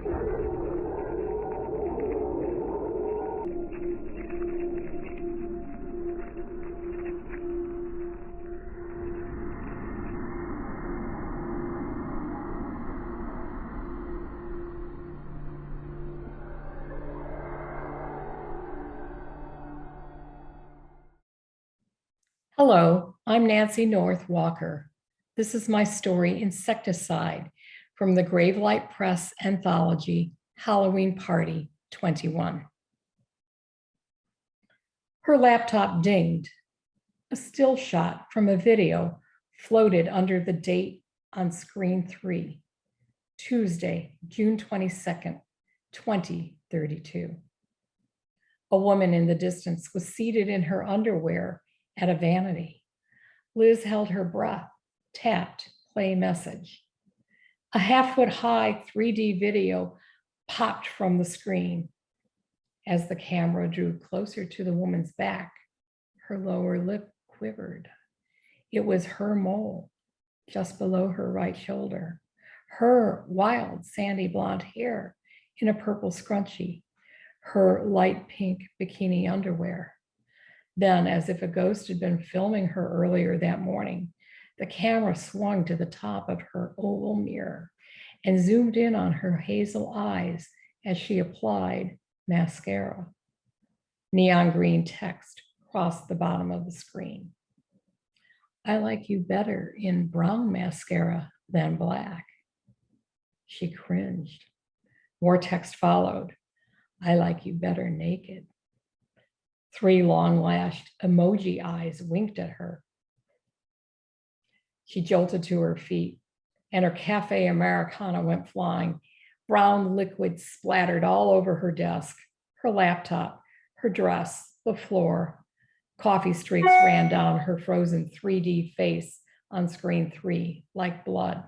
Hello, I'm Nancy North Walker. This is my story, Insecticide, from the Gravelight Press anthology, Halloween Party 21. Her laptop dinged. A still shot from a video floated under the date on screen 3, Tuesday, June 22nd, 2032. A woman in the distance was seated in her underwear at a vanity. Liz held her breath, tapped play message. A half-foot-high 3D video popped from the screen. As the camera drew closer to the woman's back, her lower lip quivered. It was her mole, just below her right shoulder. Her wild sandy blonde hair in a purple scrunchie. Her light pink bikini underwear. Then, as if a ghost had been filming her earlier that morning, the camera swung to the top of her oval mirror and zoomed in on her hazel eyes as she applied mascara. Neon green text crossed the bottom of the screen. I like you better in brown mascara than black. She cringed. More text followed. I like you better naked. 3 long-lashed emoji eyes winked at her. She jolted to her feet, and her cafe Americana went flying. Brown liquid splattered all over her desk, her laptop, her dress, the floor. Coffee streaks ran down her frozen 3D face on screen 3 like blood.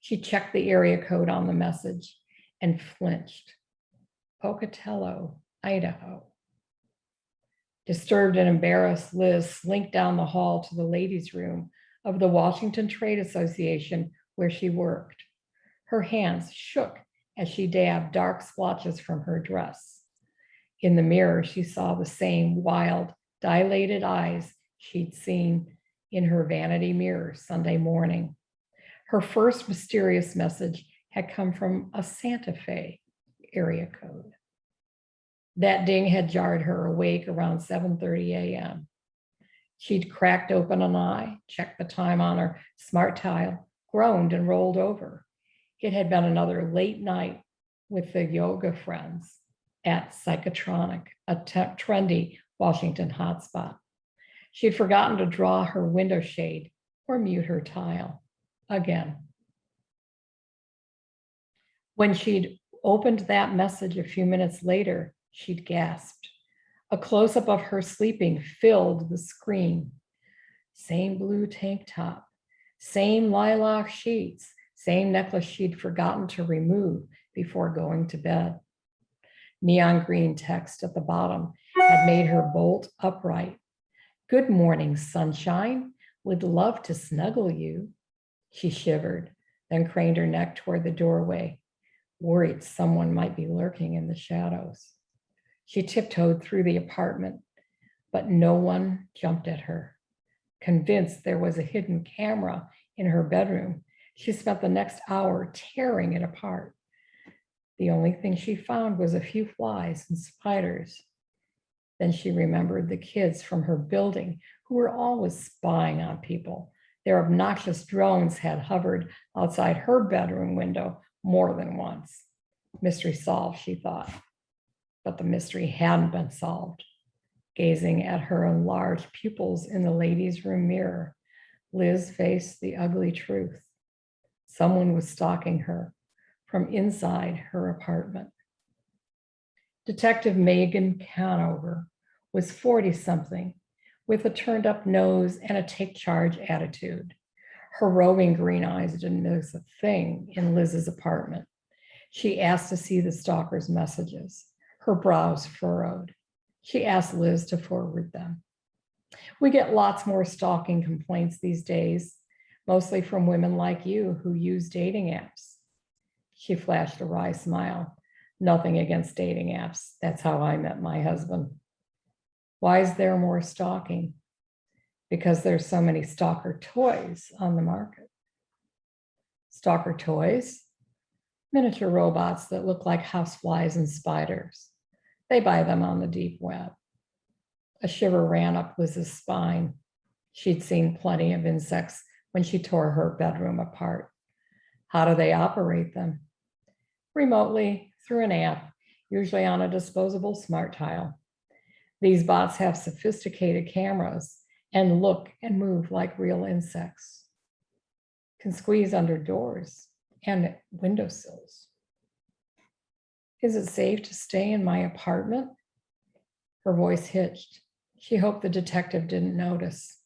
She checked the area code on the message and flinched. Pocatello, Idaho. Disturbed and embarrassed, Liz slinked down the hall to the ladies' room of the Washington Trade Association where she worked. Her hands shook as she dabbed dark splotches from her dress. In the mirror, she saw the same wild, dilated eyes she'd seen in her vanity mirror Sunday morning. Her first mysterious message had come from a Santa Fe area code. That ding had jarred her awake around 7:30 a.m. She'd cracked open an eye, checked the time on her smart tile, groaned and rolled over. It had been another late night with the yoga friends at Psychotronic, a trendy Washington hotspot. She'd forgotten to draw her window shade or mute her tile again. When she'd opened that message a few minutes later, she'd gasped. A close-up of her sleeping filled the screen. Same blue tank top, same lilac sheets, same necklace she'd forgotten to remove before going to bed. Neon green text at the bottom had made her bolt upright. Good morning, sunshine. Would love to snuggle you. She shivered, then craned her neck toward the doorway, worried someone might be lurking in the shadows. She tiptoed through the apartment, but no one jumped at her. Convinced there was a hidden camera in her bedroom, she spent the next hour tearing it apart. The only thing she found was a few flies and spiders. Then she remembered the kids from her building who were always spying on people. Their obnoxious drones had hovered outside her bedroom window more than once. Mystery solved, she thought. But the mystery hadn't been solved. Gazing at her enlarged pupils in the ladies' room mirror, Liz faced the ugly truth. Someone was stalking her from inside her apartment. Detective Megan Conover was 40-something with a turned-up nose and a take-charge attitude. Her roving green eyes didn't miss a thing in Liz's apartment. She asked to see the stalker's messages. Her brows furrowed. She asked Liz to forward them. We get lots more stalking complaints these days, mostly from women like you who use dating apps. She flashed a wry smile. Nothing against dating apps. That's how I met my husband. Why is there more stalking? Because there's so many stalker toys on the market. Stalker toys? Miniature robots that look like houseflies and spiders. They buy them on the deep web. A shiver ran up Liz's spine. She'd seen plenty of insects when she tore her bedroom apart. How do they operate them? Remotely, through an app, usually on a disposable smart tile. These bots have sophisticated cameras and look and move like real insects. Can squeeze under doors and windowsills. Is it safe to stay in my apartment? Her voice hitched. She hoped the detective didn't notice.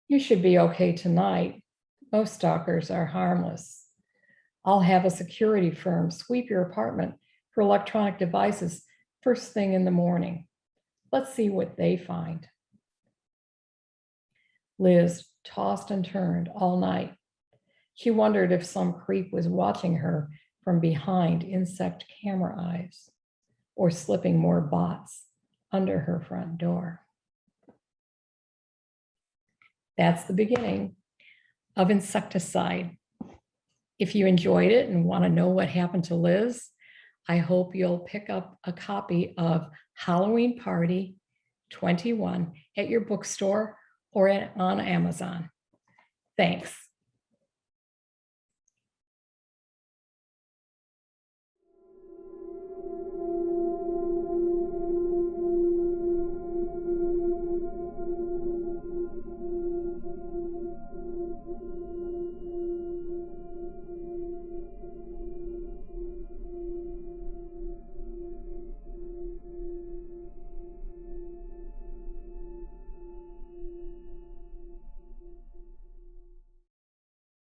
You should be okay tonight. Most stalkers are harmless. I'll have a security firm sweep your apartment for electronic devices first thing in the morning. Let's see what they find. Liz tossed and turned all night. She wondered if some creep was watching her from behind insect camera eyes or slipping more bots under her front door. That's the beginning of Insecticide. If you enjoyed it and want to know what happened to Liz, I hope you'll pick up a copy of Halloween Party 21 at your bookstore or on Amazon. Thanks.